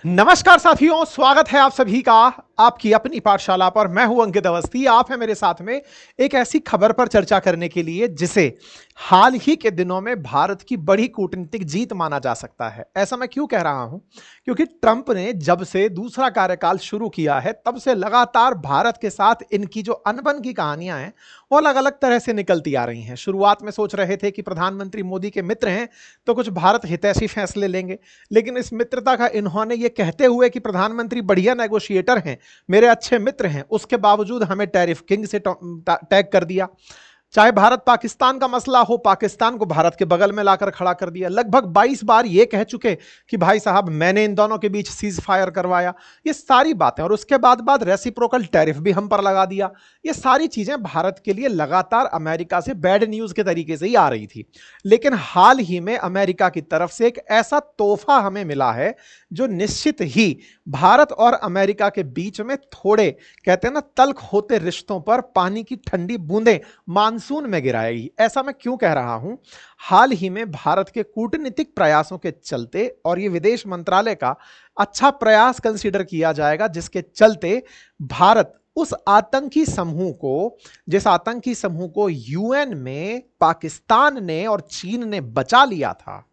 नमस्कार साथियों, स्वागत है आप सभी का आपकी अपनी पाठशाला पर। मैं हूं अंकित अवस्थी। आप हैं मेरे साथ में एक ऐसी खबर पर चर्चा करने के लिए जिसे हाल ही के दिनों में भारत की बड़ी कूटनीतिक जीत माना जा सकता है। ऐसा मैं क्यों कह रहा हूं? क्योंकि ट्रंप ने जब से दूसरा कार्यकाल शुरू किया है तब से लगातार भारत के साथ इनकी जो अनबन की कहानियां हैं वो अलग अलग तरह से निकलती आ रही हैं। शुरुआत में सोच रहे थे कि प्रधानमंत्री मोदी के मित्र हैं तो कुछ भारत हितैषी फैसले लेंगे, लेकिन इस मित्रता का इन्होंने ये कहते हुए कि प्रधानमंत्री बढ़िया नेगोशिएटर हैं, मेरे अच्छे मित्र हैं, उसके बावजूद हमें टैरिफ किंग से टैग कर दिया। चाहे भारत पाकिस्तान का मसला हो, पाकिस्तान को भारत के बगल में लाकर खड़ा कर दिया। लगभग 22 बार ये कह चुके कि भाई साहब मैंने इन दोनों के बीच सीज फायर करवाया। ये सारी बातें, और उसके बाद रेसिप्रोकल टैरिफ भी हम पर लगा दिया। ये सारी चीजें भारत के लिए लगातार अमेरिका से बैड न्यूज के तरीके से ही आ रही थी। लेकिन हाल ही में अमेरिका की तरफ से एक ऐसा तोहफा हमें मिला है जो निश्चित ही भारत और अमेरिका के बीच में थोड़े, कहते हैं ना, तल्ख होते रिश्तों पर पानी की ठंडी बूंदें मानसून में गिराएगी। ऐसा मैं क्यों कह रहा हूं? हाल ही में भारत के कूटनीतिक प्रयासों के चलते, और ये विदेश मंत्रालय का अच्छा प्रयास कंसीडर किया जाएगा, जिसके चलते भारत उस आतंकी समूह को, जिस आतंकी समूह को यूएन में पाकिस्तान ने और चीन ने बचा लिया था,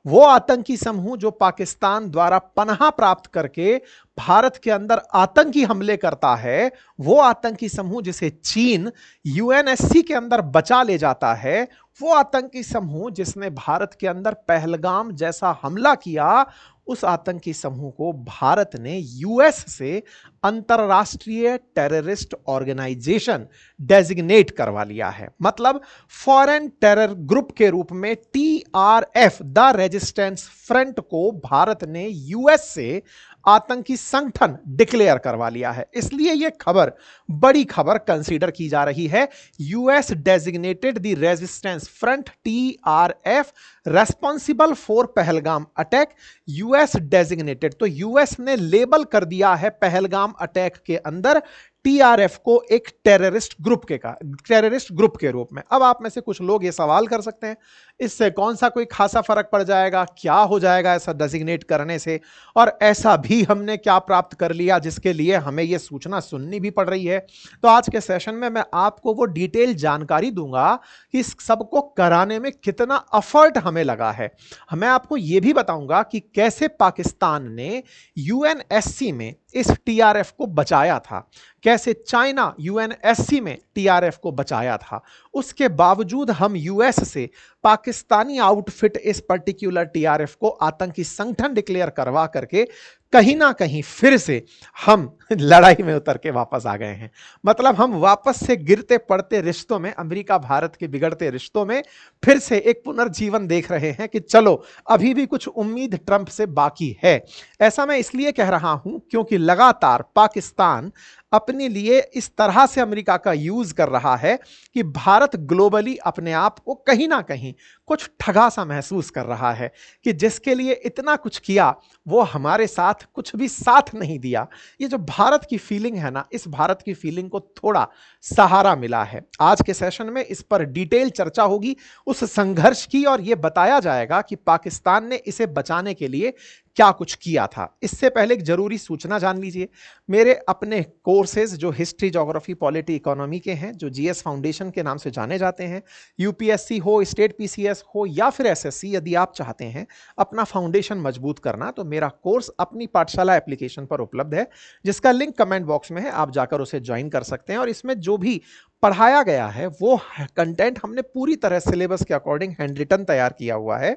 वो आतंकी समूह जो पाकिस्तान द्वारा पनाह प्राप्त करके भारत के अंदर आतंकी हमले करता है, वो आतंकी समूह जिसे चीन यूएनएससी के अंदर बचा ले जाता है, वो आतंकी समूह जिसने भारत के अंदर पहलगाम जैसा हमला किया, उस आतंकी समूह को भारत ने यूएस से अंतरराष्ट्रीय टेररिस्ट ऑर्गेनाइजेशन डेजिग्नेट करवा लिया है। मतलब फॉरेन टेरर ग्रुप के रूप में टीआरएफ, द रेजिस्टेंस फ्रंट, को भारत ने यूएस से आतंकी संगठन डिक्लेयर करवा लिया है। इसलिए यह खबर बड़ी खबर कंसीडर की जा रही है। US designated the resistance front TRF responsible for Pahalgam attack. US designated, तो यूएस ने लेबल कर दिया है पहलगाम अटैक के अंदर टीआरएफ को एक टेररिस्ट ग्रुप के रूप में। अब आप में से कुछ लोग ये सवाल कर सकते हैं, इससे कौन सा कोई खासा फर्क पड़ जाएगा, क्या हो जाएगा ऐसा डेजिग्नेट करने से, और ऐसा भी हमने क्या प्राप्त कर लिया जिसके लिए हमें यह सूचना सुननी भी पड़ रही है। तो आज के सेशन में मैं आपको वो डिटेल जानकारी दूंगा कि इस सबको कराने में कितना एफर्ट हमें लगा है। मैं आपको यह भी बताऊंगा कि कैसे पाकिस्तान ने यूएनएससी में इस टीआरएफ को बचाया था, कैसे चाइना यूएनएससी में टीआरएफ को बचाया था, उसके बावजूद हम यूएस से पाकिस्तानी आउटफिट इस पर्टिकुलर टीआरएफ को आतंकी संगठन डिक्लेयर करवा करके कहीं ना कहीं फिर से हम लड़ाई में उतर के वापस आ गए हैं। मतलब हम वापस से गिरते पड़ते रिश्तों में, अमेरिका भारत के बिगड़ते रिश्तों में फिर से एक पुनर्जीवन देख रहे हैं कि चलो अभी भी कुछ उम्मीद ट्रंप से बाकी है। ऐसा मैं इसलिए कह रहा हूं क्योंकि लगातार पाकिस्तान अपने लिए इस तरह से अमेरिका का यूज कर रहा है कि भारत ग्लोबली अपने आप को कहीं ना कहीं कुछ ठगा सा महसूस कर रहा है कि जिसके लिए इतना कुछ किया वो हमारे साथ कुछ भी साथ नहीं दिया। ये जो भारत की फीलिंग है ना, इस भारत की फीलिंग को थोड़ा सहारा मिला है। आज के सेशन में इस पर डिटेल चर्चा होगी उस संघर्ष की, और यह बताया जाएगा कि पाकिस्तान ने इसे बचाने के लिए क्या कुछ किया था। इससे पहले एक जरूरी सूचना जान लीजिए। मेरे अपने कोर्सेज जो हिस्ट्री, ज्योग्राफी, पॉलिटी, इकोनॉमी के हैं, जो जीएस फाउंडेशन के नाम से जाने जाते हैं, यूपीएससी हो, स्टेट पीसीएस हो या फिर एसएससी, यदि आप चाहते हैं अपना फाउंडेशन मजबूत करना, तो मेरा कोर्स अपनी पाठशाला एप्लीकेशन पर उपलब्ध है, जिसका लिंक कमेंट बॉक्स में है, आप जाकर उसे ज्वाइन कर सकते हैं। और इसमें जो भी पढ़ाया गया है वो कंटेंट हमने पूरी तरह सिलेबस के अकॉर्डिंग हैंड रिटन तैयार किया हुआ है।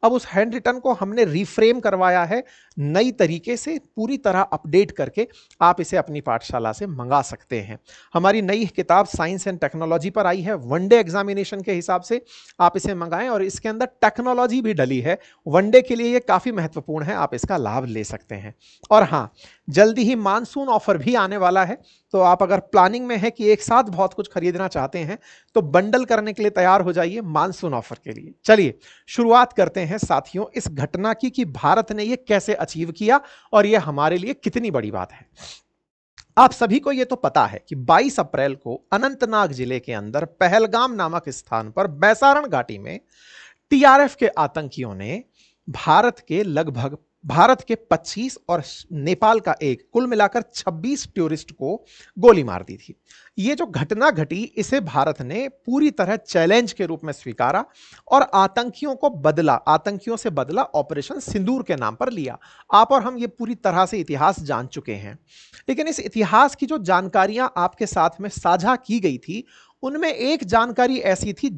अब उस हैंड रिटन को हमने रिफ्रेम करवाया है नई तरीके से, पूरी तरह अपडेट करके आप इसे अपनी पाठशाला से मंगा सकते हैं। हमारी नई किताब साइंस एंड टेक्नोलॉजी पर आई है, वनडे एग्जामिनेशन के हिसाब से आप इसे मंगाएं, और इसके अंदर टेक्नोलॉजी भी डली है। वनडे के लिए ये काफ़ी महत्वपूर्ण है, आप इसका लाभ ले सकते हैं। और हाँ, जल्दी ही मानसून ऑफर भी आने वाला है, तो आप अगर प्लानिंग में है कि एक साथ बहुत कुछ खरीदना चाहते हैं तो बंडल करने के लिए तैयार हो जाइए मानसून ऑफर के लिए। चलिए शुरुआत करते हैं साथियों इस घटना की कि भारत ने यह कैसे अचीव किया और यह हमारे लिए कितनी बड़ी बात है। आप सभी को यह तो पता है कि 22 अप्रैल को अनंतनाग जिले के अंदर पहलगाम नामक स्थान पर बैसारण घाटी में टीआरएफ के आतंकियों ने भारत के लगभग भारत के 25 और नेपाल का एक, कुल मिलाकर 26 टूरिस्ट को गोली मार दी थी। ये जो घटना घटी इसे भारत ने पूरी तरह चैलेंज के रूप में स्वीकारा और आतंकियों से बदला ऑपरेशन सिंदूर के नाम पर लिया। आप और हम ये पूरी तरह से इतिहास जान चुके हैं, लेकिन इस इतिहास की जो जानकारियां आपके साथ में साझा की गई थी उनमें एक जानकारी ऐसी थी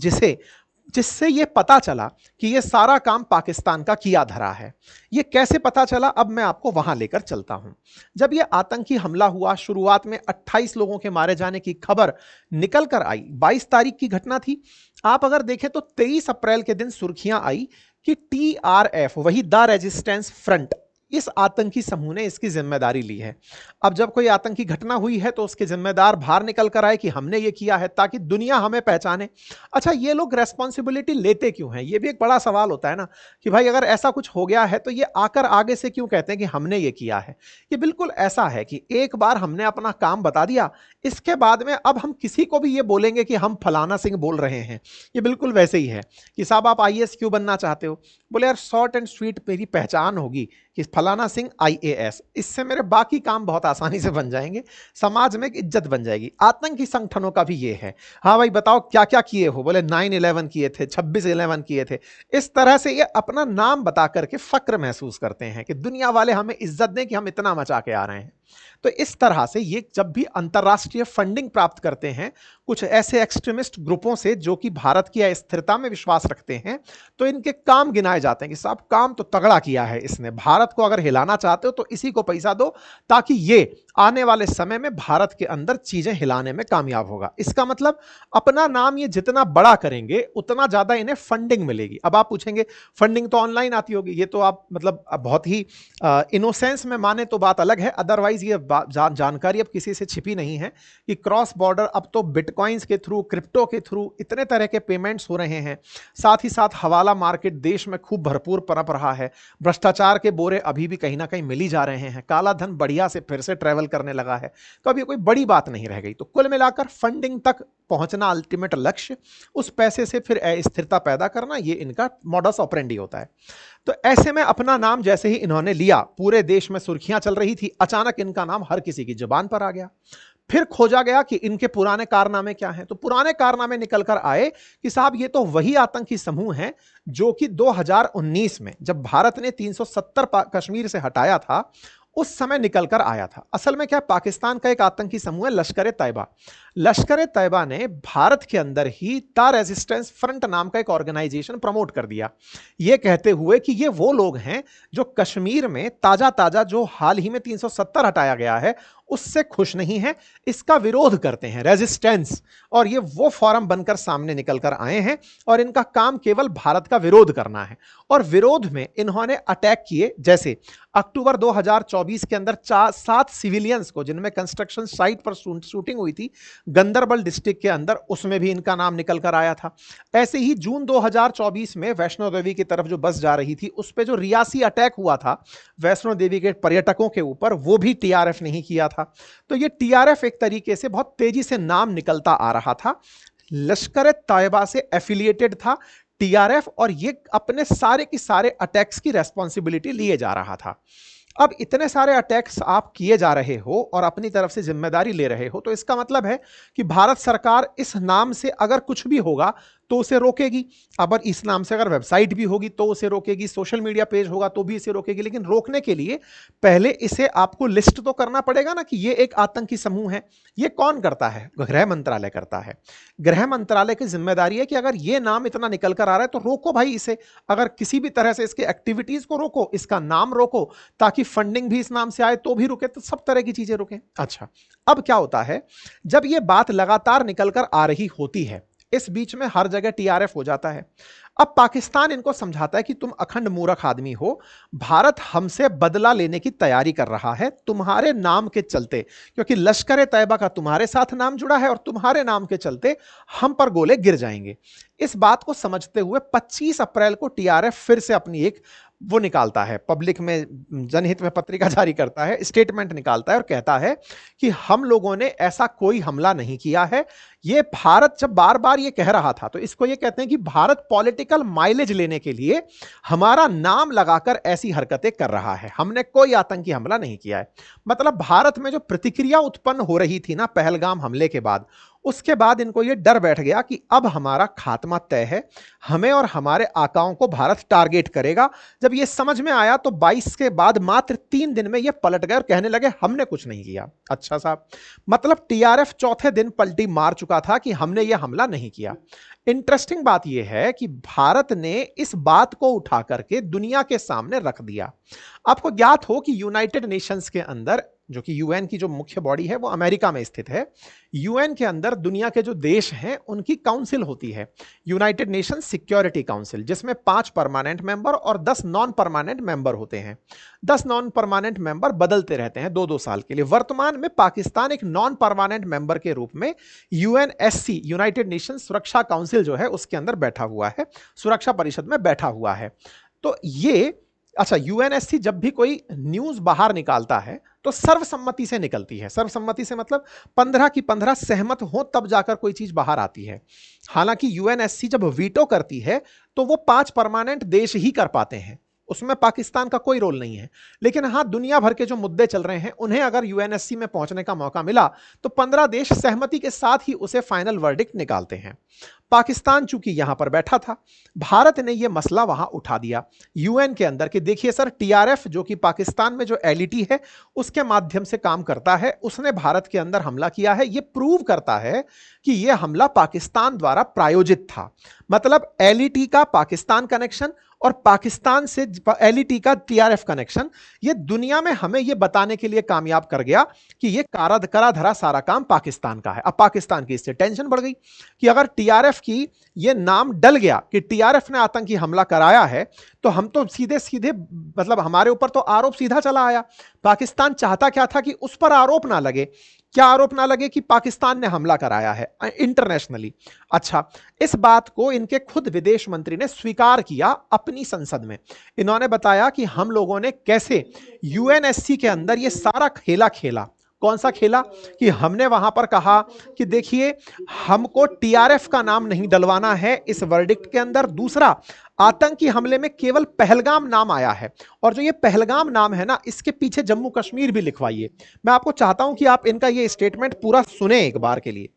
जिससे यह पता चला कि यह सारा काम पाकिस्तान का किया धरा है। यह कैसे पता चला, अब मैं आपको वहां लेकर चलता हूं। जब यह आतंकी हमला हुआ, शुरुआत में 28 लोगों के मारे जाने की खबर निकल कर आई। 22 तारीख की घटना थी। आप अगर देखें तो 23 अप्रैल के दिन सुर्खियां आई कि TRF, वही द रेजिस्टेंस फ्रंट, इस आतंकी समूह ने इसकी जिम्मेदारी ली है। अब जब कोई आतंकी घटना हुई है तो उसके जिम्मेदार बाहर निकल कर आए कि हमने ये किया है, ताकि दुनिया हमें पहचाने। अच्छा, ये लोग रेस्पॉन्सिबिलिटी लेते क्यों हैं? ये भी एक बड़ा सवाल होता है ना कि भाई अगर ऐसा कुछ हो गया है तो ये आकर आगे से क्यों कहते हैं कि हमने ये किया है। ये बिल्कुल ऐसा है कि एक बार हमने अपना काम बता दिया, इसके बाद में अब हम किसी को भी ये बोलेंगे कि हम फलाना सिंह बोल रहे हैं। ये बिल्कुल वैसे ही है कि साहब आप IAS क्यों बनना चाहते हो? बोले यार शॉर्ट एंड स्वीट मेरी पहचान होगी कि फलाना सिंह IAS, इससे मेरे बाकी काम बहुत आसानी से बन जाएंगे, समाज में एक इज्जत बन जाएगी। आतंकी संगठनों का भी ये है। हाँ भाई बताओ क्या क्या किए हो? बोले 9/11 किए थे, 26/11 किए थे। इस तरह से ये अपना नाम बता करके फक्र महसूस करते हैं कि दुनिया वाले हमें इज्जत दें कि हम इतना मचा के आ रहे हैं। तो इस तरह से ये जब भी अंतर्राष्ट्रीय फंडिंग प्राप्त करते हैं कुछ ऐसे एक्सट्रीमिस्ट ग्रुपों से जो कि भारत की अस्थिरता में विश्वास रखते हैं, तो इनके काम गिनाए जाते हैं कि साहब काम तो तगड़ा किया है इसने, भारत को अगर हिलाना चाहते हो तो इसी को पैसा दो ताकि ये आने वाले समय में भारत के अंदर चीजें हिलाने में कामयाब होगा। इसका मतलब अपना नाम ये जितना बड़ा करेंगे उतना ज्यादा इन्हें फंडिंग मिलेगी। अब आप पूछेंगे फंडिंग तो ऑनलाइन आती होगी, ये तो आप मतलब बहुत ही इनोसेंस में माने तो बात अलग है, अदरवाइज ये जानकारी अब किसी से छिपी नहीं है कि क्रॉस बॉर्डर अब तो बिटकॉइंस के थ्रू, क्रिप्टो के थ्रू इतने तरह के पेमेंट्स हो रहे हैं। साथ ही साथ हवाला मार्केट देश में खूब भरपूर पनप रहा है। भ्रष्टाचार के बोरे अभी भी कहीं ना कहीं मिल ही जा रहे हैं। काला धन बढ़िया से फिर से ट्रेवल करने लगा है। तो अभी कोई बड़ी बात नहीं रह गई। तो कुल मिलाकर फंडिंग तक पहुंचना अल्टीमेट लक्ष्य, उस पैसे से फिर अस्थिरता पैदा करना, ये इनका मॉडस ऑपरेंडी होता है। तो ऐसे में अपना नाम जैसे ही इन्होंने लिया, पूरे देश में सुर्खियां चल रही थी, अचानक इनका नाम हर किसी की जुबान पर आ गया। फिर खोजा गया कि इनके पुराने कारनामे क्या हैं। तो पुराने कारनामे निकल कर आए कि साहब ये तो वही आतंकी समूह हैं जो कि 2019 में जब भारत ने 370 कश्मीर से हटाया था उस समय निकल कर आया था। असल में क्या, पाकिस्तान का एक आतंकी समूह है लश्कर-ए-तैयबा। लश्कर-ए-तैयबा ने भारत के अंदर ही द रेजिस्टेंस फ्रंट नाम का एक ऑर्गेनाइजेशन प्रमोट कर दिया, यह कहते हुए कि ये वो लोग हैं जो कश्मीर में ताजा ताजा जो हाल ही में 370 हटाया गया है उससे खुश नहीं है, इसका विरोध करते हैं, रेजिस्टेंस। और ये वो फॉरम बनकर सामने निकल कर आए हैं और इनका काम केवल भारत का विरोध करना है। और विरोध में इन्होंने अटैक किए, जैसे अक्टूबर 2024 के अंदर 7 सिविलियंस को, जिनमें कंस्ट्रक्शन साइट पर शूटिंग हुई थी गंदरबल डिस्ट्रिक्ट के अंदर, उसमें भी इनका नाम निकल कर आया था। ऐसे ही जून 2024 में वैष्णो देवी की तरफ जो बस जा रही थी उस पर जो रियासी अटैक हुआ था वैष्णो देवी के पर्यटकों के ऊपर, वो भी TRF ने ही किया था। तो ये TRF एक तरीके से बहुत तेजी से नाम निकलता आ रहा था। लश्कर-ए-तैयबा से एफिलिएटेड था TRF और ये अपने सारे के सारे अटैक्स की रेस्पॉन्सिबिलिटी लिए जा रहा था। अब इतने सारे अटैक्स आप किए जा रहे हो और अपनी तरफ से जिम्मेदारी ले रहे हो, तो इसका मतलब है कि भारत सरकार इस नाम से अगर कुछ भी होगा तो उसे रोकेगी। अब इस नाम से अगर वेबसाइट भी होगी तो उसे रोकेगी, सोशल मीडिया पेज होगा तो भी इसे रोकेगी। लेकिन रोकने के लिए पहले इसे आपको लिस्ट तो करना पड़ेगा ना कि ये एक आतंकी समूह है। ये कौन करता है? गृह मंत्रालय करता है। गृह मंत्रालय की जिम्मेदारी है कि अगर ये नाम इतना निकल कर आ रहा है तो रोको भाई इसे, अगर किसी भी तरह से इसके एक्टिविटीज को रोको, इसका नाम रोको, ताकि फंडिंग भी इस नाम से आए तो भी रुके, तो सब तरह की चीजें रुके। अच्छा, अब क्या होता है, जब ये बात लगातार निकल कर आ रही होती है, इस बीच में हर जगह TRF हो जाता है। अब पाकिस्तान इनको समझाता है कि तुम अखंड मूर्ख आदमी हो, भारत हमसे बदला लेने की तैयारी कर रहा है तुम्हारे नाम के चलते, क्योंकि लश्कर-ए-तैयबा का तुम्हारे साथ नाम जुड़ा है और तुम्हारे नाम के चलते हम पर गोले गिर जाएंगे। इस बात को समझते हुए 25 अप्रैल को TRF फिर से अपनी एक वो निकालता है, पब्लिक में जनहित में पत्रिका जारी करता है, स्टेटमेंट निकालता है और कहता है कि हम लोगों ने ऐसा कोई हमला नहीं किया है। ये भारत जब बार बार ये कह रहा था, तो इसको ये कहते हैं कि भारत पॉलिटिकल पॉलिटिकल माइलेज लेने के लिए हमारा नाम लगाकर ऐसी हरकतें कर रहा है। हमने कोई आतंकी हमला नहीं किया है। मतलब भारत में जो प्रतिक्रिया उत्पन्न हो रही थी ना पहलगाम हमले के बाद, उसके बाद इनको यह डर बैठ गया कि अब हमारा खात्मा तय है, हमें और हमारे आकाओं को भारत टारगेट करेगा। जब यह समझ में आया तो 22 के बाद मात्र 3 दिन में यह पलट गए और कहने लगे हमने कुछ नहीं किया। अच्छा साहब, मतलब टीआरएफ चौथे दिन पलटी मार चुका था कि हमने यह हमला नहीं किया। इंटरेस्टिंग बात यह है कि भारत ने इस बात को उठा करके दुनिया के सामने रख दिया। आपको ज्ञात हो कि यूनाइटेड नेशंस के अंदर, जो कि यूएन की जो मुख्य बॉडी है वो अमेरिका में स्थित है, यूएन के अंदर दुनिया के जो देश हैं उनकी काउंसिल होती है, यूनाइटेड नेशंस सिक्योरिटी काउंसिल, जिसमें 5 परमानेंट मेंबर और 10 नॉन परमानेंट मेंबर होते हैं। 10 नॉन परमानेंट मेंबर बदलते रहते हैं 2-2 साल के लिए। वर्तमान में पाकिस्तान एक नॉन परमानेंट मेंबर के रूप में यूएनएससी, यूनाइटेड नेशन सुरक्षा काउंसिल जो है उसके अंदर बैठा हुआ है, सुरक्षा परिषद में बैठा हुआ है। तो ये अच्छा, यूएनएससी जब भी कोई न्यूज बाहर निकालता है तो सर्वसम्मति से निकलती है। सर्वसम्मति से मतलब 15 की 15 सहमत हो तब जाकर कोई चीज बाहर आती है। हालांकि यूएनएससी जब वीटो करती है तो वो 5 परमानेंट देश ही कर पाते हैं, उसमें पाकिस्तान का कोई रोल नहीं है। लेकिन हां, दुनिया भर के जो मुद्दे चल रहे हैं उन्हें अगर यूएनएससी में पहुंचने का मौका मिला तो 15 देश सहमति के साथ ही उसे फाइनल वर्डिक्ट निकालते हैं। पाकिस्तान चूंकि यहां पर बैठा था, भारत ने यह मसला वहां उठा दिया यूएन के अंदर कि देखिए सर, टीआरएफ जो कि पाकिस्तान में जो एलईटी है उसके माध्यम से काम करता है, उसने भारत के अंदर हमला किया है। यह प्रूव करता है कि यह हमला पाकिस्तान द्वारा प्रायोजित था। मतलब एलईटी का पाकिस्तान कनेक्शन और पाकिस्तान से एलईटी का टीआरएफ कनेक्शन, यह दुनिया में हमें यह बताने के लिए कामयाब कर गया कि यह करा धरा सारा काम पाकिस्तान का है। अब पाकिस्तान की इससे टेंशन बढ़ गई कि अगर टीआरएफ की यह नाम डल गया कि टीआरएफ ने आतंकी हमला कराया है तो हम तो सीधे सीधे, मतलब हमारे ऊपर तो आरोप सीधा चला आया। पाकिस्तान चाहता क्या था कि उस पर आरोप ना लगे। क्या आरोप ना लगे? कि पाकिस्तान ने हमला कराया है इंटरनेशनली। अच्छा, इस बात को इनके खुद विदेश मंत्री ने स्वीकार किया अपनी संसद में। इन्होंने बताया कि हम लोगों ने कैसे यूएनएससी के अंदर यह सारा खेला खेला। कौन सा खेला? कि हमने वहां पर कहा कि देखिए, हमको टीआरएफ का नाम नहीं डलवाना है इस वर्डिक्ट के अंदर। दूसरा, आतंकी हमले में केवल पहलगाम नाम आया है, और जो ये पहलगाम नाम है ना, इसके पीछे जम्मू कश्मीर भी लिखवाइए। मैं आपको चाहता हूं कि आप इनका ये स्टेटमेंट पूरा सुने एक बार के लिए।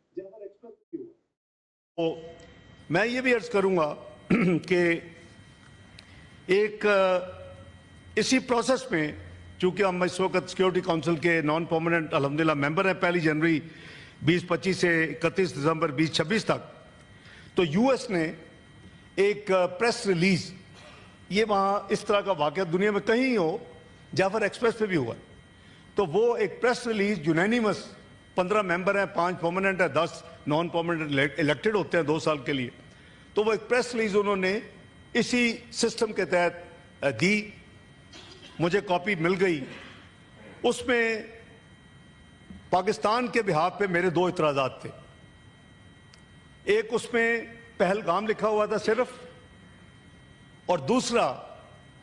तो मैं ये भी अर्ज करूंगा कि एक इसी प्रोसेस में, चूंकि हम इस वक्त सिक्योरिटी काउंसिल के नॉन परमानेंट अल्हम्दुलिल्लाह मेंबर हैं 1 जनवरी 2025 से 31 दिसंबर 2026 तक, तो यूएस ने एक प्रेस रिलीज, ये वहां इस तरह का वाकया दुनिया में कहीं हो, जाफर एक्सप्रेस पे भी हुआ, तो वो एक प्रेस रिलीज यूनानिमस, 15 मेंबर हैं, 5 परमानेंट है, 10 नॉन परमानेंट इलेक्टेड होते हैं 2 साल के लिए। तो वो एक प्रेस रिलीज उन्होंने इसी सिस्टम के तहत दी, मुझे कॉपी मिल गई। उसमें पाकिस्तान के बिहाफ पे मेरे 2 इतराजात थे। एक, उसमें पहलगाम लिखा हुआ था सिर्फ, और दूसरा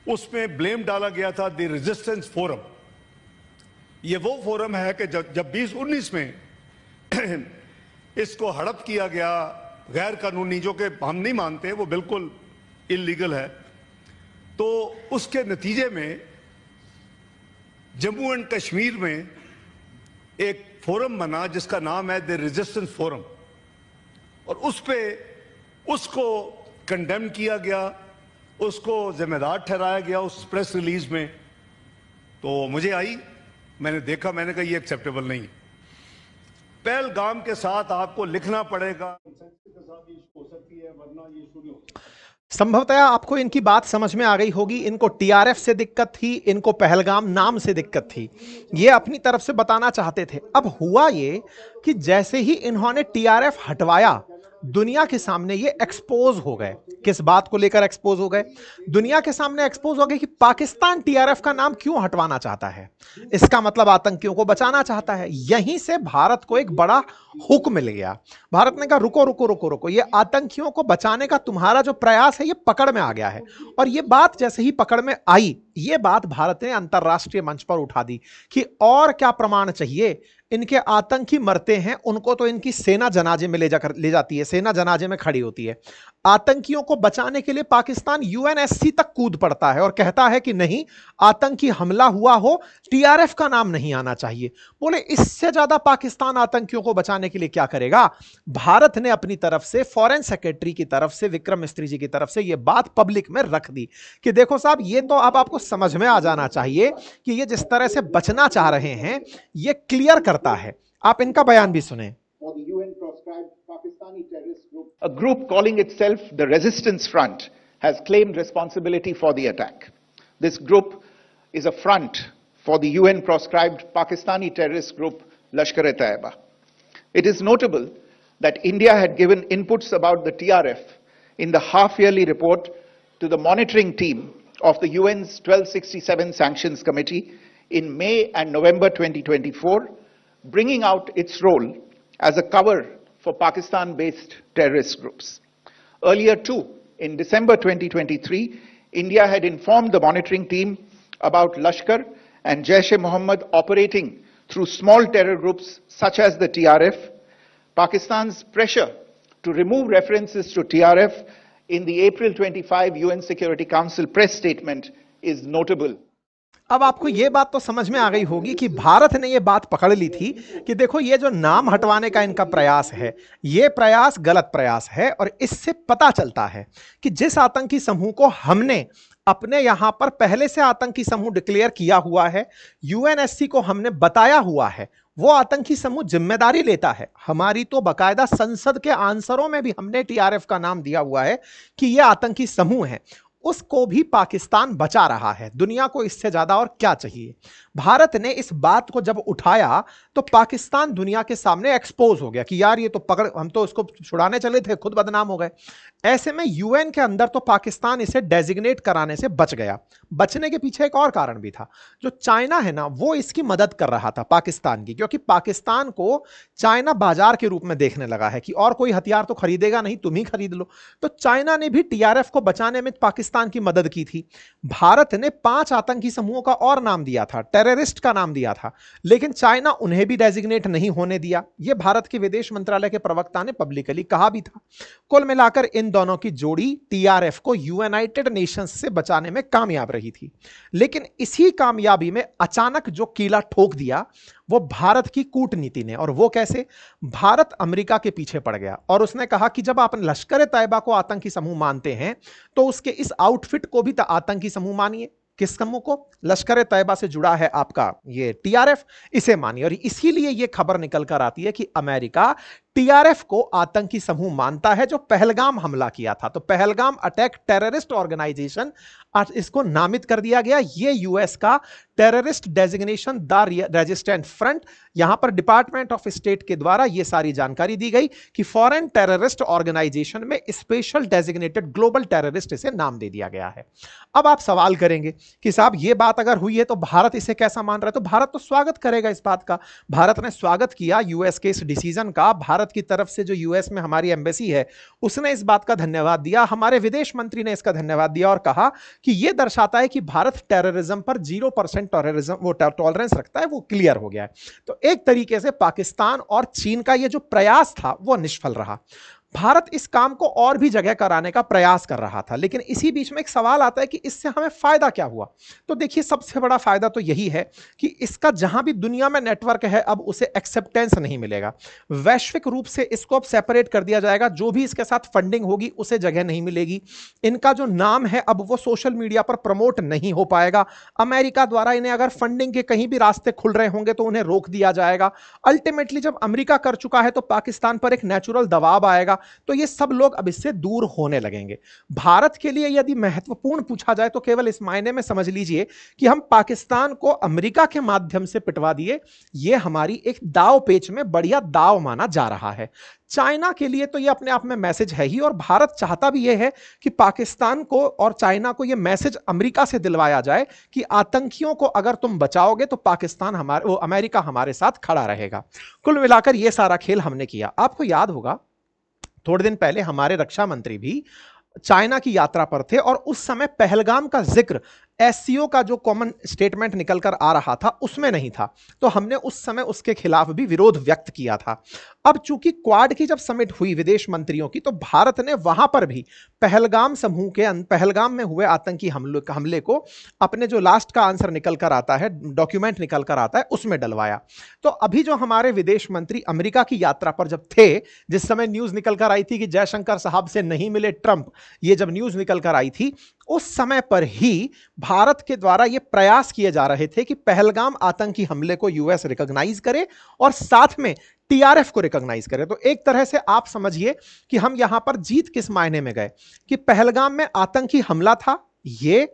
उसमें ब्लेम डाला गया था द रेजिस्टेंस फोरम। ये वो फोरम है कि जब 2019 में इसको हड़प किया गया गैर कानूनी, जो कि हम नहीं मानते, वो बिल्कुल इलीगल है, तो उसके नतीजे में जम्मू एंड कश्मीर में एक फोरम बना जिसका नाम है द रेजिस्टेंस फोरम, और उस पे उसको कंडेम किया गया, उसको जिम्मेदार ठहराया गया उस प्रेस रिलीज में। तो मुझे आई, मैंने देखा, मैंने कहा ये एक्सेप्टेबल नहीं। पहलगाम के साथ आपको लिखना पड़ेगा, संभवतः आपको इनकी बात समझ में आ गई होगी। इनको टीआरएफ से दिक्कत थी, इनको पहलगाम नाम से दिक्कत थी, ये अपनी तरफ से बताना चाहते थे। अब हुआ ये कि जैसे ही इन्होंने टीआरएफ हटवाया, दुनिया के सामने ये एक्सपोज हो गए। किस बात को लेकर एक्सपोज हो गए? दुनिया के सामने एक्सपोज हो गए कि पाकिस्तान टीआरएफ का नाम क्यों हटवाना चाहता है। इसका मतलब आतंकियों को बचाना चाहता है। यहीं से भारत को एक बड़ा हुक मिल गया। भारत ने कहा रुको रुको रुको रुको, ये आतंकियों को बचाने का तुम्हारा जो प्रयास है ये पकड़ में आ गया है। और ये बात जैसे ही पकड़ में आई, ये बात भारत ने अंतरराष्ट्रीय मंच पर उठा दी कि और क्या प्रमाण चाहिए, इनके आतंकी मरते हैं उनको तो इनकी सेना जनाजे में ले जाती है, सेना जनाजे में खड़ी होती है। आतंकियों को बचाने के लिए पाकिस्तान यूएनएससी तक कूद पड़ता है और कहता है कि नहीं, आतंकी हमला हुआ हो, टीआरएफ का नाम नहीं आना चाहिए। बोले इससे ज्यादा पाकिस्तान आतंकियों को बचाने के लिए क्या करेगा? भारत ने अपनी तरफ से, फॉरेन सेक्रेटरी की तरफ से, विक्रम मिस्त्री जी की तरफ से यह बात पब्लिक में रख दी कि देखो साहब, ये तो अब आपको समझ में आ जाना चाहिए कि ये जिस तरह से बचना चाह रहे हैं ये क्लियर करता है। आप इनका बयान भी सुने। A group calling itself the Resistance Front has claimed responsibility for the attack. This group is a front for the UN-proscribed Pakistani terrorist group Lashkar-e-Taiba. It is notable that India had given inputs about the TRF in the half-yearly report to the monitoring team of the UN's 1267 Sanctions Committee in May and November 2024, bringing out its role as a cover for Pakistan-based terrorist groups. Earlier too, in December 2023, India had informed the monitoring team about Lashkar and Jaish-e-Mohammed operating through small terror groups such as the TRF. Pakistan's pressure to remove references to TRF in the April 25 UN Security Council press statement is notable. अब आपको यह बात तो समझ में आ गई होगी कि भारत ने यह बात पकड़ ली थी कि देखो ये जो नाम हटवाने का इनका प्रयास है, यह प्रयास गलत प्रयास है। और इससे पता चलता है कि जिस आतंकी समूह को हमने अपने यहां पर पहले से आतंकी समूह डिक्लेयर किया हुआ है, यूएनएससी को हमने बताया हुआ है, वो आतंकी समूह जिम्मेदारी लेता है। हमारी तो बकायदा संसद के आंसरों में भी हमने टीआरएफ का नाम दिया हुआ है कि यह आतंकी समूह है। उसको भी पाकिस्तान बचा रहा है। दुनिया को इससे ज्यादा और क्या चाहिए? भारत ने इस बात को जब उठाया तो पाकिस्तान दुनिया के सामने एक्सपोज हो गया कि यार ये तो हम तो इसको छुड़ाने चले थे, खुद बदनाम हो गए। ऐसे में यूएन के अंदर तो पाकिस्तान इसे डेजिग्नेट कराने से बच गया। बचने के पीछे एक और कारण भी था, जो चाइना है ना, वो इसकी मदद कर रहा था पाकिस्तान की, क्योंकि पाकिस्तान को चाइना बाजार के रूप में देखने लगा है कि और कोई हथियार तो खरीदेगा नहीं, तुम ही खरीद लो। तो चाइना ने भी टीआरएफ को बचाने में पाकिस्तान की मदद की थी। भारत ने 5 आतंकी समूहों का और नाम दिया था, टेररिस्ट का नाम दिया था, लेकिन चाइना उन्हें भी डेजिग्नेट नहीं होने दिया। यह भारत के विदेश मंत्रालय के प्रवक्ता ने पब्लिकली कहा भी था। कुल मिलाकर इन दोनों की जोड़ी टीआरएफ को यूनाइटेड नेशंस से बचाने में कामयाब रही थी। लेकिन इसी कामयाबी में अचानक जो कीला ठोक दिया वो भारत की कूटनीति ने। और वो कैसे? भारत अमेरिका के पीछे पड़ गया और उसने कहा कि जब आप लश्कर-ए-तैयबा को आतंकी समूह मानते हैं तो उसके इस आउटफिट को भी आतंकी समूह मानिए। किस समूह को? लश्कर-ए-तैयबा से जुड़ा है आपका ये टीआरएफ, इसे मानिए। और इसीलिए यह खबर निकल कर आती है कि अमेरिका टीआरएफ को आतंकी समूह मानता है जो पहलगाम हमला किया था। तो पहलगाम अटैक टेररिस्ट ऑर्गेनाइजेशन इसको नामित कर दिया गया। ये यूएस का terrorist designation the resistant front, यहां पर डिपार्टमेंट ऑफ स्टेट के द्वारा यह सारी जानकारी दी गई कि फॉरेन टेररिस्ट ऑर्गेनाइजेशन में स्पेशल डेजिग्नेटेड ग्लोबल टेररिस्ट इसे नाम दे दिया गया है। अब आप सवाल करेंगे कि साहब ये बात अगर हुई है तो भारत इसे कैसा मान रहा है? तो भारत तो स्वागत करेगा इस बात का। भारत ने स्वागत किया यूएस के इस डिसीजन का। भारत की तरफ से जो यूएस में हमारी एम्बेसी है उसने इस बात का धन्यवाद दिया, हमारे विदेश मंत्री ने इसका धन्यवाद दिया और कहा कि यह दर्शाता है कि भारत टेररिज्म पर 0% टेररिज्म वो टॉलरेंस रखता है, वो क्लियर हो गया है। तो एक तरीके से पाकिस्तान और चीन का यह जो प्रयास था वो निष्फल रहा। भारत इस काम को और भी जगह कराने का प्रयास कर रहा था। लेकिन इसी बीच में एक सवाल आता है कि इससे हमें फायदा क्या हुआ? तो देखिए, सबसे बड़ा फायदा तो यही है कि इसका जहां भी दुनिया में नेटवर्क है अब उसे एक्सेप्टेंस नहीं मिलेगा। वैश्विक रूप से इसको अब सेपरेट कर दिया जाएगा। जो भी इसके साथ फंडिंग होगी उसे जगह नहीं मिलेगी। इनका जो नाम है अब वो सोशल मीडिया पर प्रमोट नहीं हो पाएगा। अमेरिका द्वारा इन्हें अगर फंडिंग के कहीं भी रास्ते खुल रहे होंगे तो उन्हें रोक दिया जाएगा। अल्टीमेटली जब अमेरिका कर चुका है तो पाकिस्तान पर एक नेचुरल दबाव आएगा, तो ये सब लोग अब इससे दूर होने लगेंगे। भारत के लिए यदि महत्वपूर्ण पूछा जाए तो केवल इस मायने में समझ लीजिए कि हम पाकिस्तान को अमेरिका के माध्यम से पिटवा दिए। ये हमारी एक दाव पेच में बढ़िया दाव माना जा रहा है। चाइना के लिए तो ये अपने आप में मैसेज है ही, और भारत चाहता भी ये है कि पाकिस्तान को और चाइना को ये मैसेज अमेरिका से दिलवाया जाए कि आतंकियों को अगर तुम बचाओगे तो पाकिस्तान अमेरिका हमारे साथ खड़ा रहेगा। कुल मिलाकर ये सारा खेल हमने किया। आपको याद होगा थोड़े दिन पहले हमारे रक्षा मंत्री भी चाइना की यात्रा पर थे और उस समय पहलगाम का जिक्र एससीओ का जो कॉमन स्टेटमेंट निकल कर आ रहा था उसमें नहीं था, तो हमने उस समय उसके खिलाफ भी विरोध व्यक्त किया था। अब चूंकि क्वाड की जब समिट हुई विदेश मंत्रियों की, तो भारत ने वहां पर भी पहलगाम में हुए आतंकी हमले को अपने जो लास्ट का आंसर निकल कर आता है, डॉक्यूमेंट निकल कर आता है, उसमें डलवाया। तो अभी जो हमारे विदेश मंत्री अमेरिका की यात्रा पर जब थे, जिस समय न्यूज निकल कर आई थी कि जयशंकर साहब से नहीं मिले ट्रंप, ये जब न्यूज निकल कर आई थी, उस समय पर ही भारत के द्वारा यह प्रयास किए जा रहे थे कि पहलगाम आतंकी हमले को यूएस रिकॉग्नाइज करे और साथ में टीआरएफ को रिकॉग्नाइज करे। तो एक तरह से आप समझिए कि हम यहां पर जीत किस मायने में गए कि पहलगाम में आतंकी हमला था, यह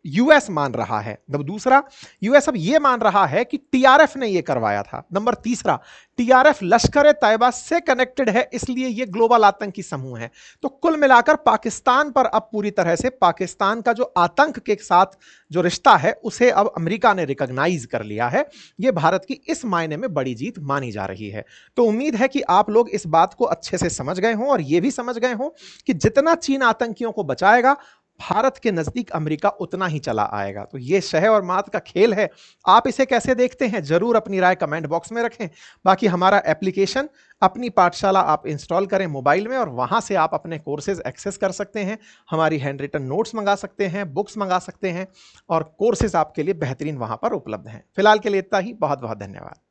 यूएस मान रहा है। नंबर दूसरा, यूएस अब यह मान रहा है कि टीआरएफ ने यह करवाया था। नंबर तीसरा, टीआरएफ लश्कर-ए-तैयबा से कनेक्टेड है, इसलिए यह ग्लोबल आतंकी समूह है। तो कुल मिलाकर पाकिस्तान पर अब पूरी तरह से पाकिस्तान का जो आतंक के साथ जो रिश्ता है उसे अब अमेरिका ने रिकॉग्नाइज कर लिया है। यह भारत की इस मायने में बड़ी जीत मानी जा रही है। तो उम्मीद है कि आप लोग इस बात को अच्छे से समझ गए हों और यह भी समझ गए हों कि जितना चीन आतंकियों को बचाएगा, भारत के नजदीक अमेरिका उतना ही चला आएगा। तो ये शह और मात का खेल है। आप इसे कैसे देखते हैं, जरूर अपनी राय कमेंट बॉक्स में रखें। बाकी हमारा एप्लीकेशन अपनी पाठशाला आप इंस्टॉल करें मोबाइल में और वहां से आप अपने कोर्सेज एक्सेस कर सकते हैं। हमारी हैंड रिटन नोट्स मंगा सकते हैं, बुक्स मंगा सकते हैं और कोर्सेज आपके लिए बेहतरीन वहां पर उपलब्ध हैं। फिलहाल के लिए इतना ही। बहुत बहुत धन्यवाद।